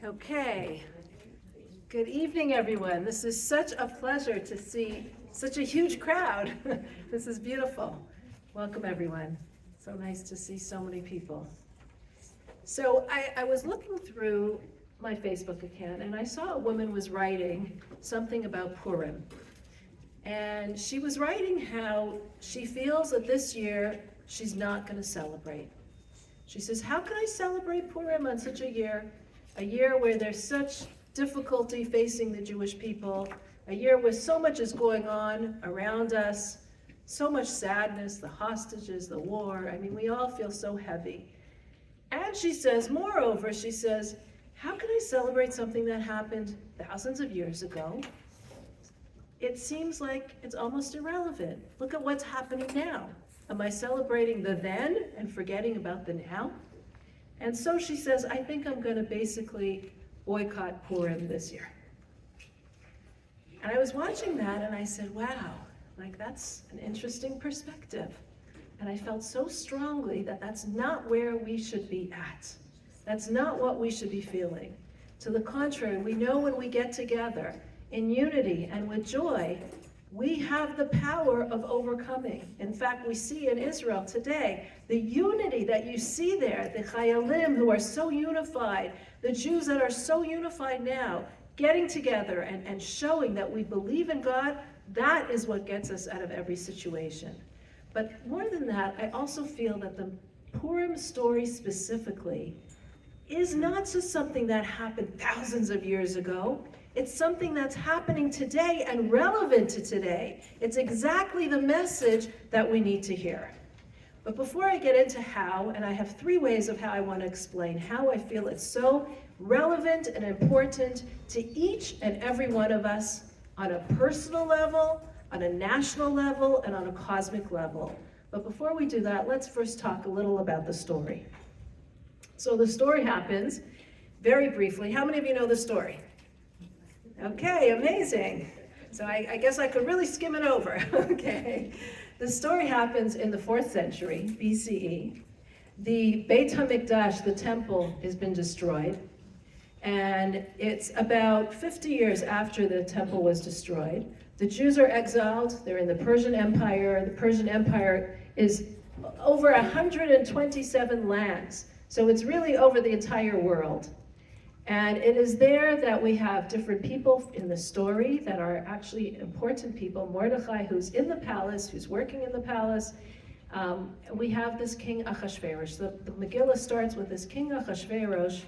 Okay, good evening, everyone. This is such a pleasure to see such a huge crowd. This is beautiful. Welcome, everyone. So nice to see so many people. So I was looking through my Facebook account and I saw a woman was writing something about Purim. And she was writing how she feels that this year she's not going to celebrate. She says, how can I celebrate Purim on such a year where there's such difficulty facing the Jewish people, a year where so much is going on around us, so much sadness, the hostages, the war. I mean, we all feel so heavy. And she says, moreover, she says, how can I celebrate something that happened thousands of years ago? It seems like it's almost irrelevant. Look at what's happening now. Am I celebrating the then and forgetting about the now? And so she says, I think I'm going to basically boycott Purim this year. And I was watching that and I said, wow, like that's an interesting perspective. And I felt so strongly that that's not where we should be at. That's not what we should be feeling. To the contrary, we know when we get together in unity and with joy, we have the power of overcoming. In fact, we see in Israel today, the unity that you see there, the Chayalim who are so unified, the Jews that are so unified now, getting together and showing that we believe in God, that is what gets us out of every situation. But more than that, I also feel that the Purim story specifically is not just something that happened thousands of years ago. It's something that's happening today and relevant to today. It's exactly the message that we need to hear. But before I get into how, and I have three ways of how I want to explain how I feel it's so relevant and important to each and every one of us on a personal level, on a national level, and on a cosmic level. But before we do that, let's first talk a little about the story. So the story happens, very briefly. How many of you know the story? Okay, amazing. So I guess I could really skim it over. Okay. The story happens in the 4th century BCE. The Beit HaMikdash, the temple, has been destroyed. And it's about 50 years after the temple was destroyed. The Jews are exiled. They're in the Persian Empire. The Persian Empire is over 127 lands. So it's really over the entire world. And it is there that we have different people in the story that are actually important people. Mordechai, who's in the palace, who's working in the palace. We have this king Achashverosh. The Megillah starts with this king Achashverosh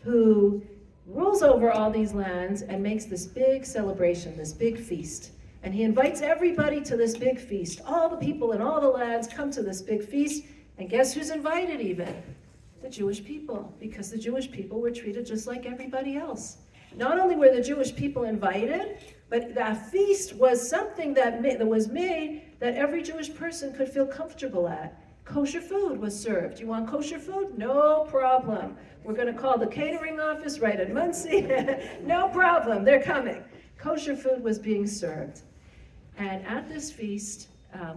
who rules over all these lands and makes this big celebration, this big feast. And he invites everybody to this big feast. All the people in all the lands come to this big feast. And guess who's invited even? The Jewish people, because the Jewish people were treated just like everybody else. Not only were the Jewish people invited, but that feast was something that was made that every Jewish person could feel comfortable at. Kosher food was served. You want kosher food? No problem. We're going to call the catering office right in Muncie. No problem, they're coming. Kosher food was being served. And at this feast,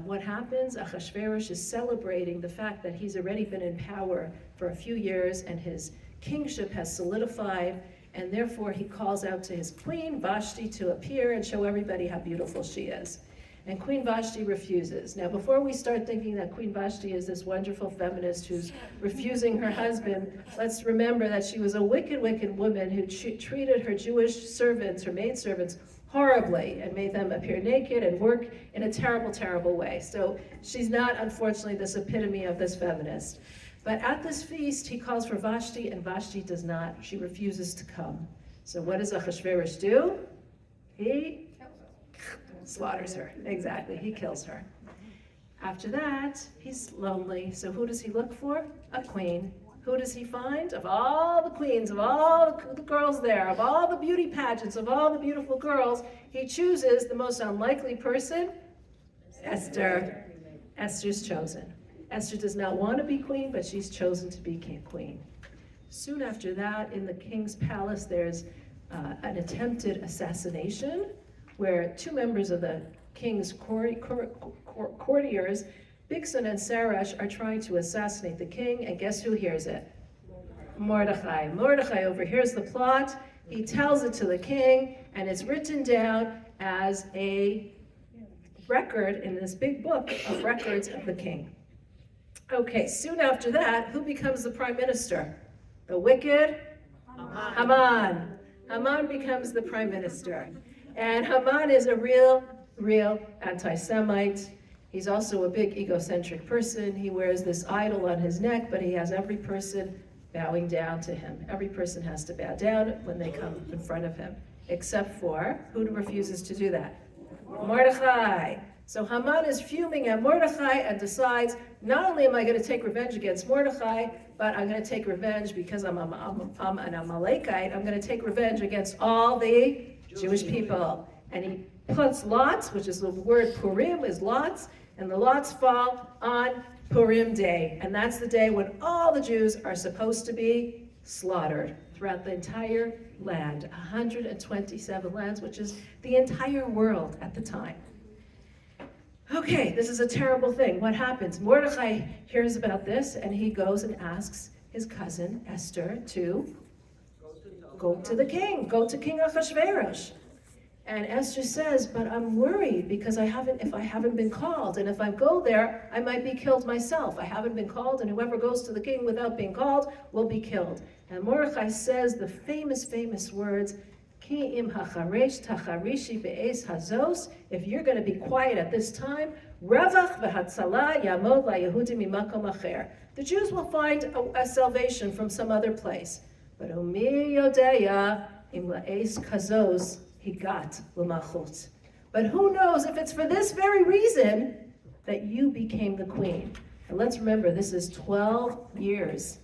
what happens, Achashverosh is celebrating the fact that he's already been in power for a few years and his kingship has solidified, and therefore he calls out to his queen, Vashti, to appear and show everybody how beautiful she is. And Queen Vashti refuses. Now, before we start thinking that Queen Vashti is this wonderful feminist who's refusing her husband, let's remember that she was a wicked, wicked woman who treated her Jewish servants, her maidservants, horribly and made them appear naked and work in a terrible, terrible way. So she's not, unfortunately, this epitome of this feminist. But at this feast, he calls for Vashti, and Vashti does not. She refuses to come. So what does Achashverosh do? He slaughters her. Exactly, he kills her. After that, he's lonely. So who does he look for? A queen. Who does he find? Of all the queens, of all the girls there, of all the beauty pageants, of all the beautiful girls, he chooses the most unlikely person, Esther. Esther's chosen. Esther does not want to be queen, but she's chosen to be queen. Soon after that, in the king's palace, there's an attempted assassination where two members of the king's courtiers, Bigsan and Sarash, are trying to assassinate the king, and guess who hears it? Mordechai. Mordechai overhears the plot, he tells it to the king, and it's written down as a record in this big book of records of the king. Okay, soon after that, who becomes the prime minister? The wicked Haman. Haman becomes the prime minister. And Haman is a real anti-Semite. He's also a big egocentric person. He wears this idol on his neck, but he has every person bowing down to him. Every person has to bow down when they come in front of him, except for who refuses to do that? Mordechai. So Haman is fuming at Mordechai and decides, not only am I going to take revenge against Mordechai, but I'm going to take revenge because I'm an Amalekite. I'm going to take revenge against all the Jewish people. And he puts lots, which is the word Purim, is lots, and the lots fall on Purim day. And that's the day when all the Jews are supposed to be slaughtered throughout the entire land, 127 lands, which is the entire world at the time. Okay, this is a terrible thing. What happens? Mordechai hears about this, and he goes and asks his cousin Esther to go to the king, go to King Ahasuerus. And Esther says, but I'm worried because if I haven't been called, and if I go there, I might be killed myself. I haven't been called, and whoever goes to the king without being called will be killed. And Mordechai says the famous words, Ki im hacharesh tacharishi be'ez hazos, if you're going to be quiet at this time, revach v'hatzala yamod la'yehudim mimakom acher. The Jews will find a salvation from some other place. But umi yodeya im la'ez kazos higat l'malchut. But who knows if it's for this very reason that you became the queen. And let's remember, this is 12 years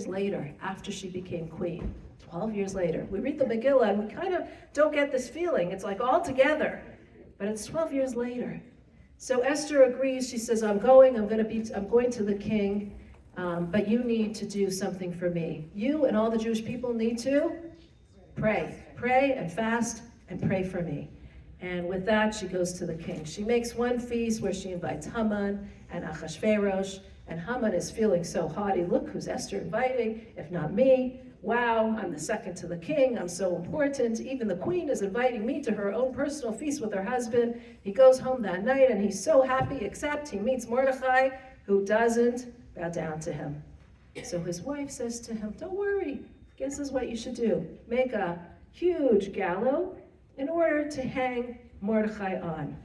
later after she became queen. 12 years later. We read the Megillah and we kind of don't get this feeling. It's like all together, but it's 12 years later. So Esther agrees. She says, I'm going to the king, but you need to do something for me. You and all the Jewish people need to pray and fast and pray for me. And with that, she goes to the king. She makes one feast where she invites Haman and Ahasuerus, and Haman is feeling so haughty. Look, who's Esther inviting, if not me? Wow, I'm the second to the king, I'm so important. Even the queen is inviting me to her own personal feast with her husband. He goes home that night and he's so happy, except he meets Mordechai, who doesn't bow down to him. So his wife says to him, don't worry, this is what you should do. Make a huge gallows in order to hang Mordechai on.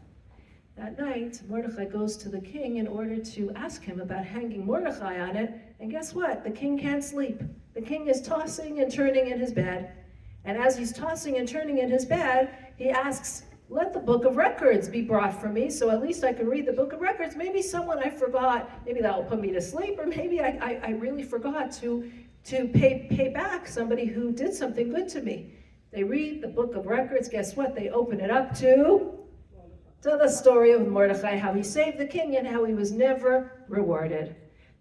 That night, Mordechai goes to the king in order to ask him about hanging Mordechai on it, and guess what? The king can't sleep. The king is tossing and turning in his bed, and as he's tossing and turning in his bed, he asks, let the book of records be brought for me, so at least I can read the book of records. Maybe someone I forgot, maybe that will put me to sleep, or maybe I really forgot to pay back somebody who did something good to me. They read the book of records, guess what? They open it up to the story of Mordechai, how he saved the king and how he was never rewarded.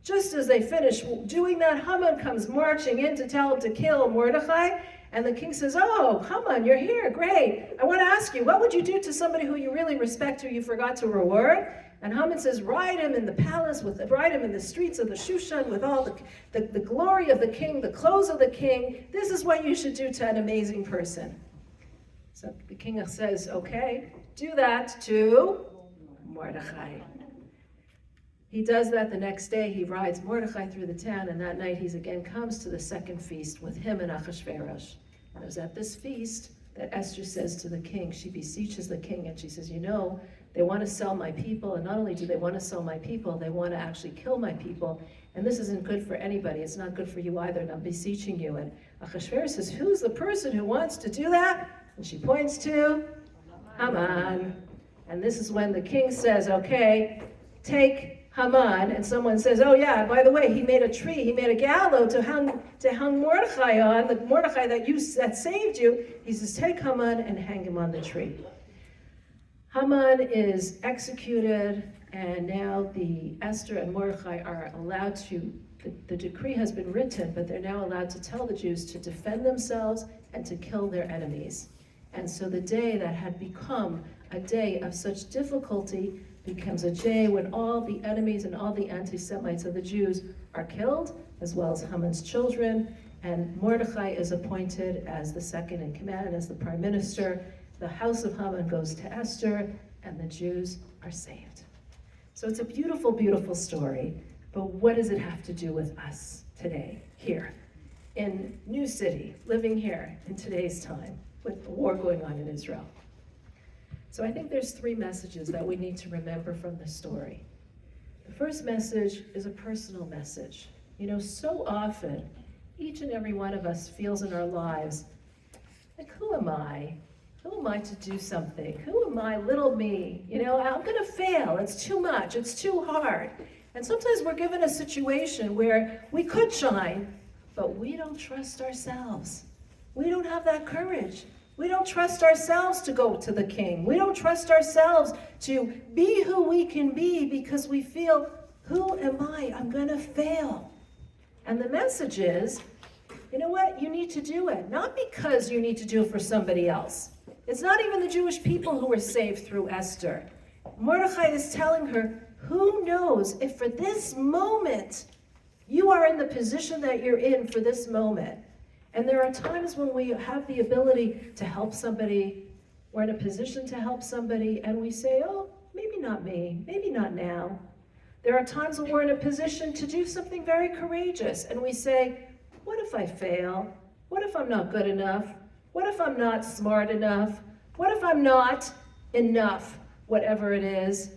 Just as they finish doing that, Haman comes marching in to tell him to kill Mordechai, and the king says, oh, Haman, you're here, great. I want to ask you, what would you do to somebody who you really respect, who you forgot to reward? And Haman says, ride him in the palace, ride him in the streets of the Shushan with all the glory of the king, the clothes of the king. This is what you should do to an amazing person. So the king says, okay, do that to Mordechai. He does that the next day. He rides Mordechai through the town, and that night he again comes to the second feast with him and Ahasuerus. And it was at this feast that Esther says to the king, she beseeches the king, and she says, you know, they want to sell my people, and not only do they want to sell my people, they want to actually kill my people, and this isn't good for anybody. It's not good for you either, and I'm beseeching you. And Ahasuerus says, who's the person who wants to do that? And she points to Haman. And this is when the king says, okay, take Haman, and someone says, oh yeah, by the way, he made a tree, he made a gallows to hang Mordechai on, the Mordechai that saved you. He says, take Haman and hang him on the tree. Haman is executed, and now the Esther and Mordechai are allowed to, the decree has been written, but they're now allowed to tell the Jews to defend themselves and to kill their enemies. And so the day that had become a day of such difficulty becomes a day when all the enemies and all the anti-Semites of the Jews are killed, as well as Haman's children, and Mordechai is appointed as the second in command, as the prime minister. The house of Haman goes to Esther, and the Jews are saved. So it's a beautiful, beautiful story, but what does it have to do with us today, here, in New City, living here in today's time, with the war going on in Israel? So I think there's three messages that we need to remember from this story. The first message is a personal message. You know, so often, each and every one of us feels in our lives, like, who am I? Who am I to do something? Who am I, little me? You know, I'm gonna fail, it's too much, it's too hard. And sometimes we're given a situation where we could shine, but we don't trust ourselves. We don't have that courage. We don't trust ourselves to go to the king. We don't trust ourselves to be who we can be because we feel, who am I? I'm gonna fail. And the message is, you know what? You need to do it. Not because you need to do it for somebody else. It's not even the Jewish people who were saved through Esther. Mordechai is telling her, who knows if for this moment, you are in the position that you're in for this moment. And there are times when we have the ability to help somebody, we're in a position to help somebody, and we say, oh, maybe not me, maybe not now. There are times when we're in a position to do something very courageous, and we say, what if I fail? What if I'm not good enough? What if I'm not smart enough? What if I'm not enough, whatever it is?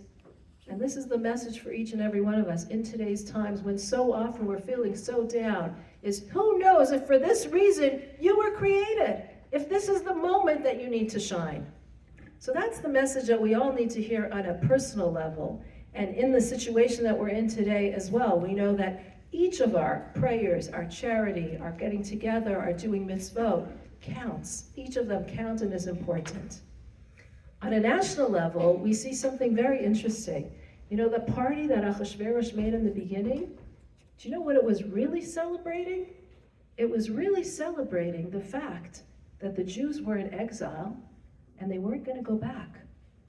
And this is the message for each and every one of us in today's times when so often we're feeling so down, is who knows if for this reason you were created, if this is the moment that you need to shine. So that's the message that we all need to hear on a personal level. And in the situation that we're in today as well, we know that each of our prayers, our charity, our getting together, our doing mitzvot counts. Each of them counts and is important. On a national level, we see something very interesting. You know, the party that Achashverosh made in the beginning, do you know what it was really celebrating? It was really celebrating the fact that the Jews were in exile and they weren't going to go back.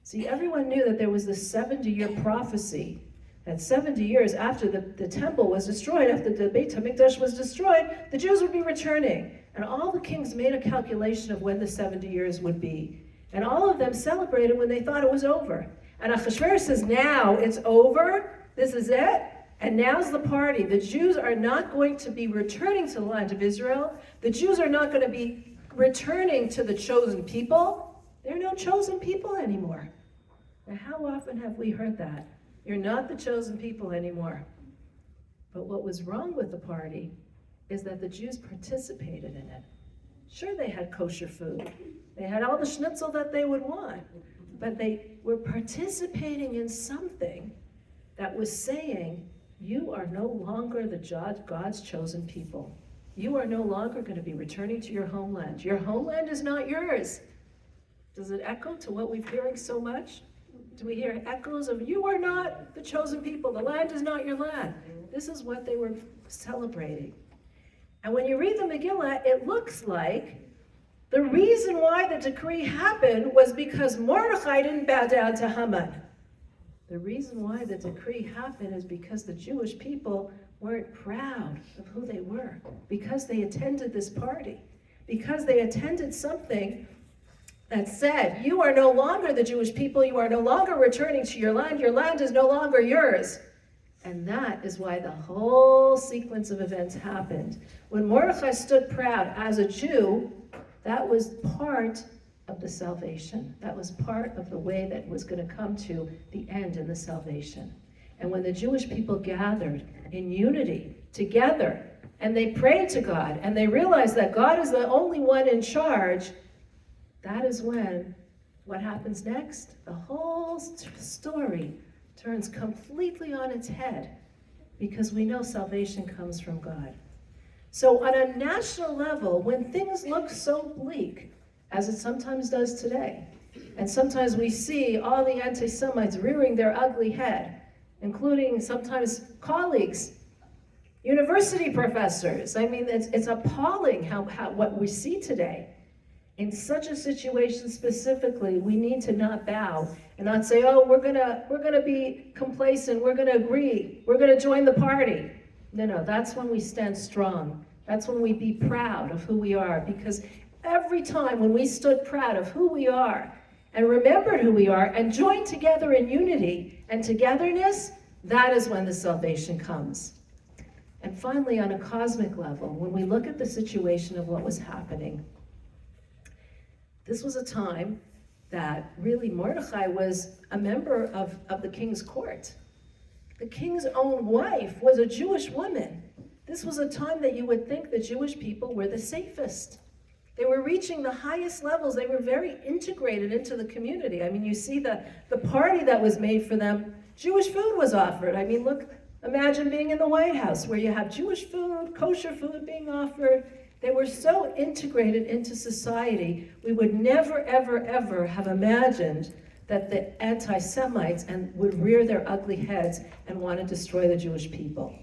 See, everyone knew that there was this 70-year prophecy, that 70 years after the temple was destroyed, after the Beit HaMikdash was destroyed, the Jews would be returning. And all the kings made a calculation of when the 70 years would be. And all of them celebrated when they thought it was over. And Achashverosh says, now it's over, this is it, and now's the party. The Jews are not going to be returning to the land of Israel. The Jews are not going to be returning to the chosen people. There are no chosen people anymore. Now, how often have we heard that? You're not the chosen people anymore. But what was wrong with the party is that the Jews participated in it. Sure, they had kosher food. They had all the schnitzel that they would want. But they were participating in something that was saying, you are no longer God's chosen people. You are no longer going to be returning to your homeland. Your homeland is not yours. Does it echo to what we're hearing so much? Do we hear echoes of, you are not the chosen people, the land is not your land? This is what they were celebrating. And when you read the Megillah, it looks like the reason why the decree happened was because Mordechai didn't bow down to Haman. The reason why the decree happened is because the Jewish people weren't proud of who they were, because they attended this party, because they attended something that said, you are no longer the Jewish people, you are no longer returning to your land is no longer yours. And that is why the whole sequence of events happened. When Mordechai stood proud as a Jew, that was part of the salvation. That was part of the way that was going to come to the end in the salvation. And when the Jewish people gathered in unity together, and they prayed to God, and they realized that God is the only one in charge, that is when what happens next? The whole story turns completely on its head, because we know salvation comes from God. So on a national level, when things look so bleak, as it sometimes does today, and sometimes we see all the anti-Semites rearing their ugly head, including sometimes colleagues, university professors. I mean, it's appalling how what we see today. In such a situation specifically, we need to not bow and not say, oh, we're gonna be complacent, we're gonna agree, we're gonna join the party. No, that's when we stand strong. That's when we be proud of who we are, because every time when we stood proud of who we are and remembered who we are and joined together in unity and togetherness, that is when the salvation comes. And finally, on a cosmic level, when we look at the situation of what was happening, this was a time that really Mordechai was a member of the king's court. The king's own wife was a Jewish woman. This was a time that you would think the Jewish people were the safest. They were reaching the highest levels. They were very integrated into the community. I mean, you see the party that was made for them. Jewish food was offered. I mean, look, imagine being in the White House where you have Jewish food, kosher food being offered. They were so integrated into society, we would never, ever, ever have imagined that the anti-Semites would rear their ugly heads and want to destroy the Jewish people.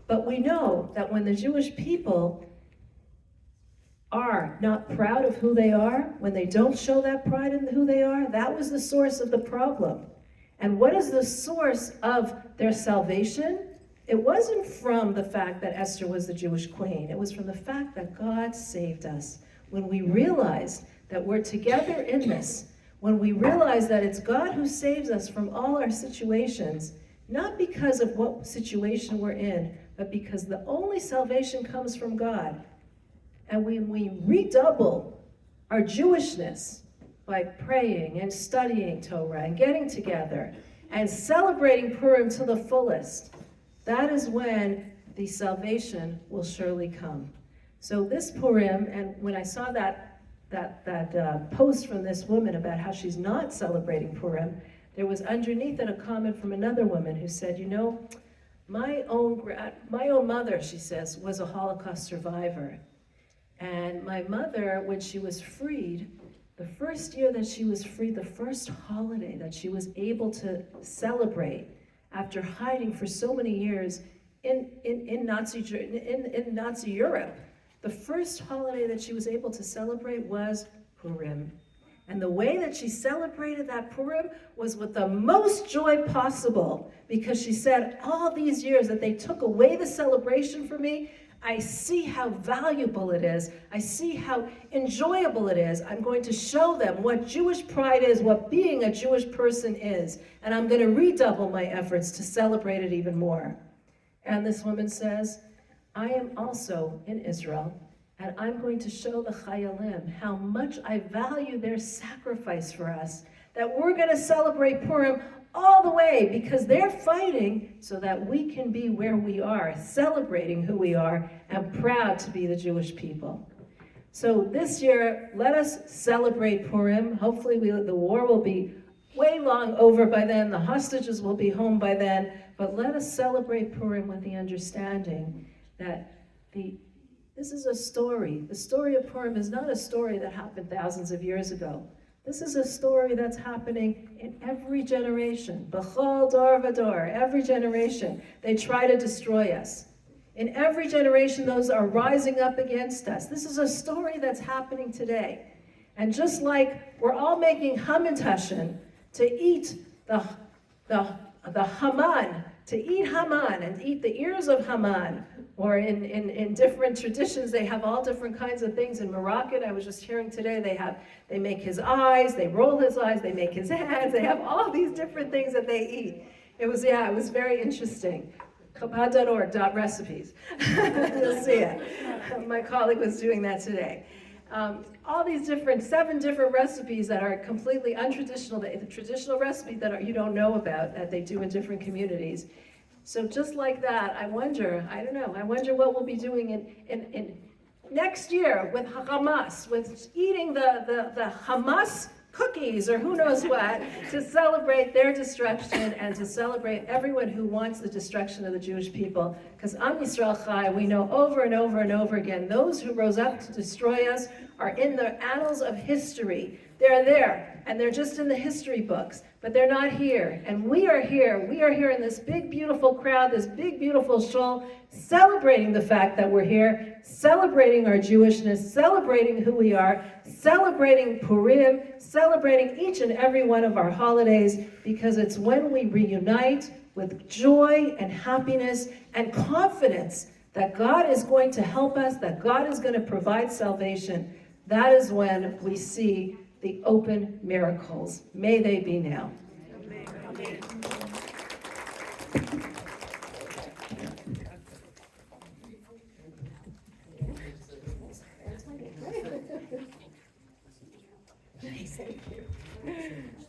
But we know that when the Jewish people are not proud of who they are, when they don't show that pride in who they are, that was the source of the problem. And what is the source of their salvation? It wasn't from the fact that Esther was the Jewish queen. It was from the fact that God saved us. When we realize that we're together in this, when we realize that it's God who saves us from all our situations, not because of what situation we're in, but because the only salvation comes from God. And when we redouble our Jewishness by praying and studying Torah and getting together and celebrating Purim to the fullest, that is when the salvation will surely come. So this Purim, and when I saw that post from this woman about how she's not celebrating Purim, there was underneath it a comment from another woman who said, you know, my own mother, she says, was a Holocaust survivor. And my mother, when she was freed, the first year that she was free, the first holiday that she was able to celebrate after hiding for so many years in Nazi Europe, the first holiday that she was able to celebrate was Purim. And the way that she celebrated that Purim was with the most joy possible, because she said, all these years that they took away the celebration from me, I see how valuable it is. I see how enjoyable it is. I'm going to show them what Jewish pride is, what being a Jewish person is, and I'm going to redouble my efforts to celebrate it even more. And this woman says, I am also in Israel, and I'm going to show the Chayalim how much I value their sacrifice for us, that we're going to celebrate Purim all the way, because they're fighting so that we can be where we are, celebrating who we are, and proud to be the Jewish people. So this year, let us celebrate Purim. Hopefully the war will be way long over by then, the hostages will be home by then, but let us celebrate Purim with the understanding that this is a story. The story of Purim is not a story that happened thousands of years ago. This is a story that's happening in every generation. B'chol dor v'dor, every generation, they try to destroy us. In every generation, those are rising up against us. This is a story that's happening today. And just like we're all making Hamantashen to eat the Haman, to eat Haman and eat the ears of Haman, or in different traditions, they have all different kinds of things. In Moroccan, I was just hearing today, they make his eyes, they roll his eyes, they make his hands, they have all these different things that they eat. It was very interesting. Chabad.org.recipes. You'll see it. My colleague was doing that today. All these 7 different recipes that are completely untraditional, the traditional recipes that you don't know about, that they do in different communities. So just like that, I wonder what we'll be doing in next year with Hamas, with eating the Hamas cookies or who knows what, to celebrate their destruction and to celebrate everyone who wants the destruction of the Jewish people. Because Am Yisrael Chai, we know over and over and over again, those who rose up to destroy us are in the annals of history. They're there, and they're just in the history books, but they're not here. And we are here. We are here in this big, beautiful crowd, this big, beautiful shul, celebrating the fact that we're here, celebrating our Jewishness, celebrating who we are, celebrating Purim, celebrating each and every one of our holidays, because it's when we reunite, with joy and happiness and confidence that God is going to help us, that God is going to provide salvation, that is when we see the open miracles. May they be now. Amen. Thank you.